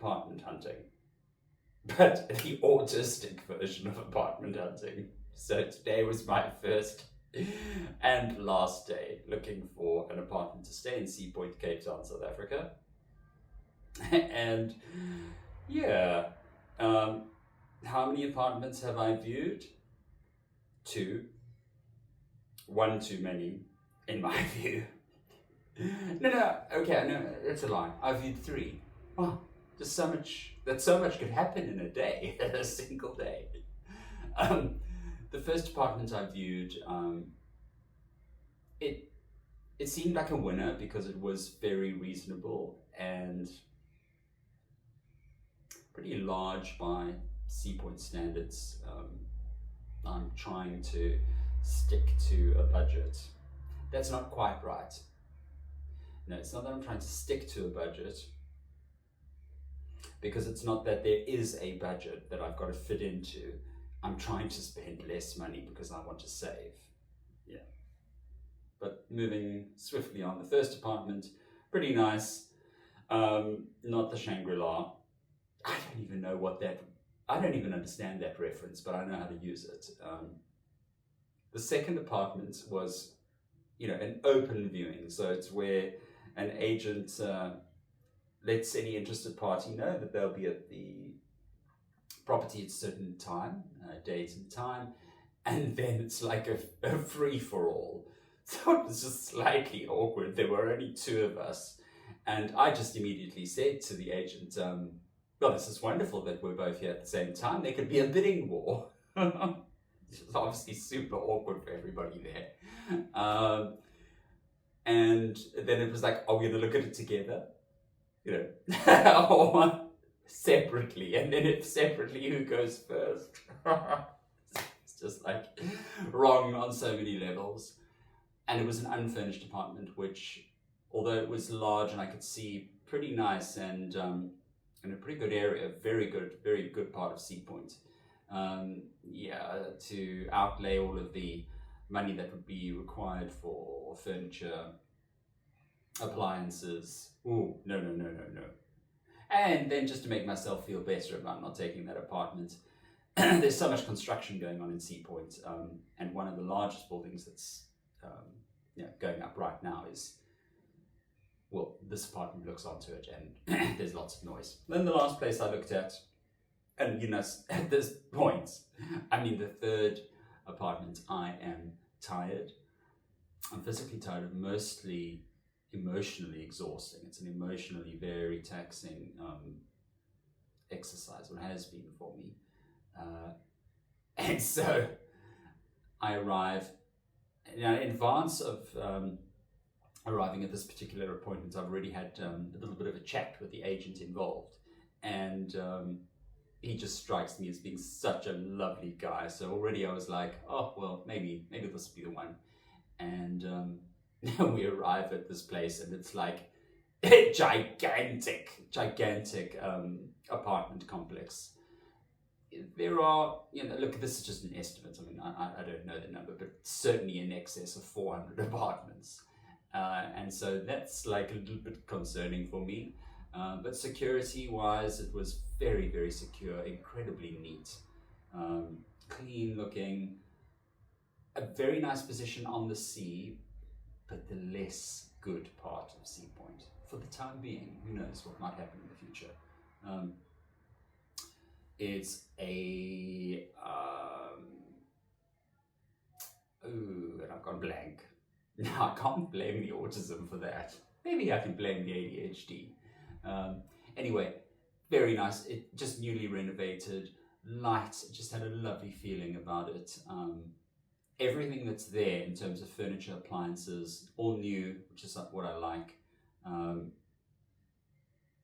apartment hunting, but the autistic version of apartment hunting. So today was my first and last day looking for an apartment to stay in Sea Point, Cape Town, South Africa. And yeah, how many apartments have I viewed? 2. 1 too many, in my view. No, okay, no, it's a lie. I viewed 3. Oh, there's so much could happen in a day, a single day. The first apartment I viewed, it seemed like a winner because it was very reasonable and pretty large by Sea Point standards. I'm trying to stick to a budget. That's not quite right. No, it's not that I'm trying to stick to a budget, because it's not that there is a budget that I've got to fit into. I'm trying to spend less money because I want to save. Yeah. But moving swiftly on, the first apartment, pretty nice. Not the Shangri-La. I don't even understand that reference, but I know how to use it. The second apartment was, an open viewing. So it's where an agent lets any interested party know that they'll be at the property at a certain time, date and time, and then it's like a free-for-all. So it was just slightly awkward. There were only 2 of us, and I just immediately said to the agent, well, this is wonderful that we're both here at the same time. There could be a bidding war. It's obviously super awkward for everybody there. And then it was like, are we going to look at it together? Or separately? And then if separately, who goes first? It's just like wrong on so many levels. And it was an unfurnished apartment, which, although it was large and I could see pretty nice and in a pretty good area, very good part of Sea Point. To outlay all of the money that would be required for furniture, appliances. Ooh, no. And then just to make myself feel better about not taking that apartment, there's so much construction going on in Sea Point, and one of the largest buildings that's going up right now is, well, this apartment looks onto it, and there's lots of noise. Then the last place I looked at, and at this point, the third apartment, I am tired. I'm physically tired of mostly emotionally exhausting. It's an emotionally very taxing exercise, or has been for me. And so I arrive, in advance of arriving at this particular appointment, I've already had a little bit of a chat with the agent involved, and he just strikes me as being such a lovely guy. So already I was like, oh, well, maybe this will be the one. And we arrive at this place, and it's like a gigantic apartment complex. There are, look, this is just an estimate. I don't know the number, but certainly in excess of 400 apartments. And so that's like a little bit concerning for me. But security-wise, it was very, very secure, incredibly neat, clean looking, a very nice position on the sea, but the less good part of Sea Point. For the time being, who knows what might happen in the future. It's a, and I've gone blank. Now, I can't blame the autism for that. Maybe I can blame the ADHD. Anyway, very nice. It just newly renovated, light, it just had a lovely feeling about it. Everything that's there in terms of furniture, appliances, all new, which is what I like.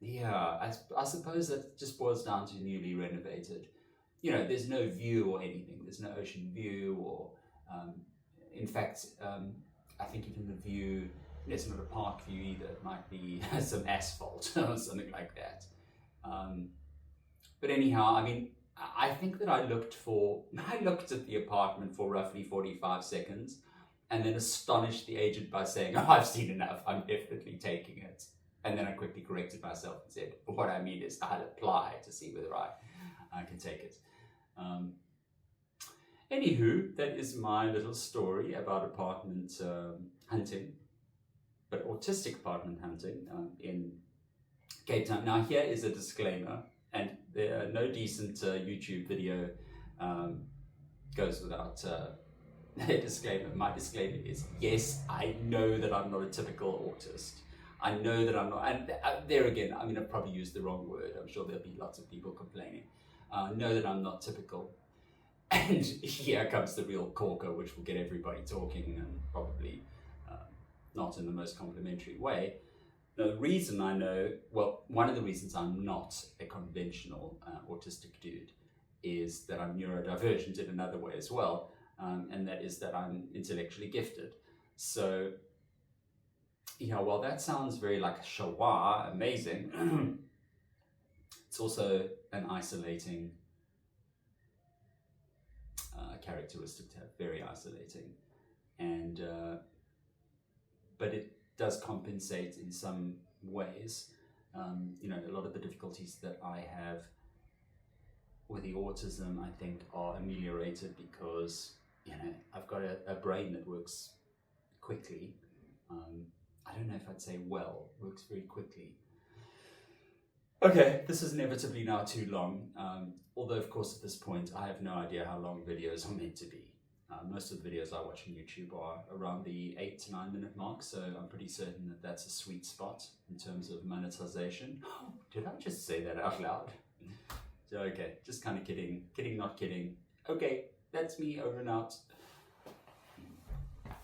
I suppose that just boils down to newly renovated. There's no view or anything. There's no ocean view, or in fact, I think even the view, it's not a park view either. It might be some asphalt or something like that. But anyhow, I think that I looked at the apartment for roughly 45 seconds, and then astonished the agent by saying, oh, I've seen enough, I'm definitely taking it. And then I quickly corrected myself and said, what I mean is I'll apply to see whether I can take it. Anywho, that is my little story about apartment hunting, but autistic apartment hunting in Cape Town. Now here is a disclaimer, and there are no decent YouTube video goes without a disclaimer. My disclaimer is, yes, I know that I'm not a typical autist. I know that I'm not, and there again, I'm going to probably use the wrong word. I'm sure there'll be lots of people complaining. I know that I'm not typical. And here comes the real corker, which will get everybody talking, and probably not in the most complimentary way. The reason I know, well, one of the reasons I'm not a conventional autistic dude is that I'm neurodivergent in another way as well, and that is that I'm intellectually gifted. So, while that sounds very like Shawa, amazing, it's also an isolating characteristic to have, very isolating, and but it does compensate in some ways. A lot of the difficulties that I have with the autism, I think, are ameliorated because I've got a brain that works quickly. I don't know if I'd say well, works very quickly. Okay, this is inevitably now too long, although of course at this point I have no idea how long videos are meant to be. Most of the videos I watch on YouTube are around the 8 to 9 minute mark, so I'm pretty certain that that's a sweet spot in terms of monetization. Oh, did I just say that out loud? Okay, just kind of kidding, not kidding. Okay, that's me, over and out.